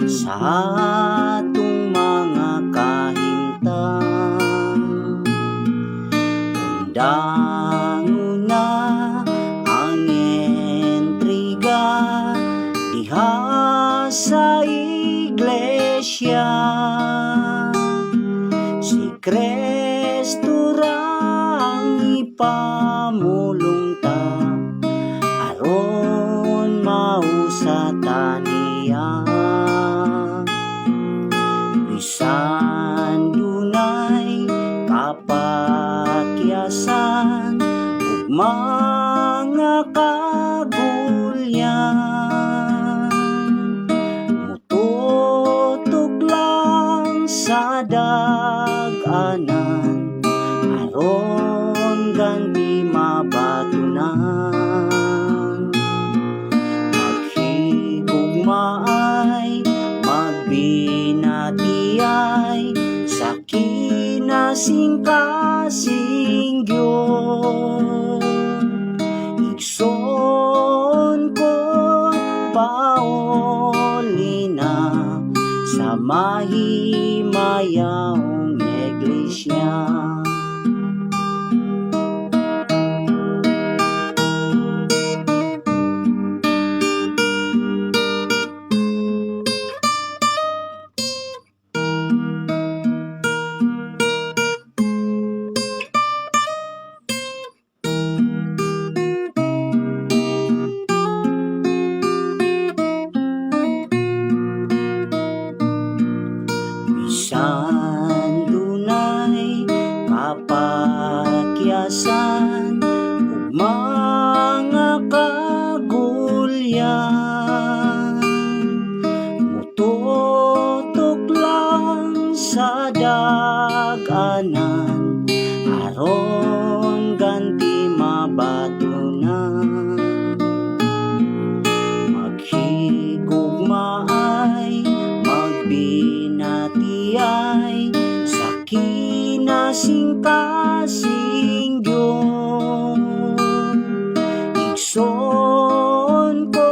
sa atong mga kahimtang. Undangon na ang intriga diha sa iglesia. Si Kristo rang ipamulong ta aron mausatan niya. Bisan dunay kapakyasan ug mga kagulyan, mututok lang sa dag-anan aron ganti mabatunan. Maghigugmaay, magbinatiyay sa kinasing-kasing Dios. Igsoon ko Paulina sa mahimayang iglesia. Bisan dunay kapakyasan ug mga kagulyan, mututok lang sa dag-anan aron ganti mabatunan. Maghigugmaay, magbinatiyay sa kinasing-kasing Dios. Igsoon ko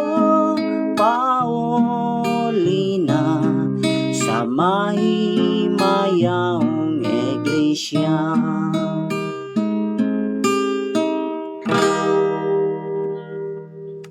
Paulina sa mahimayang iglesia.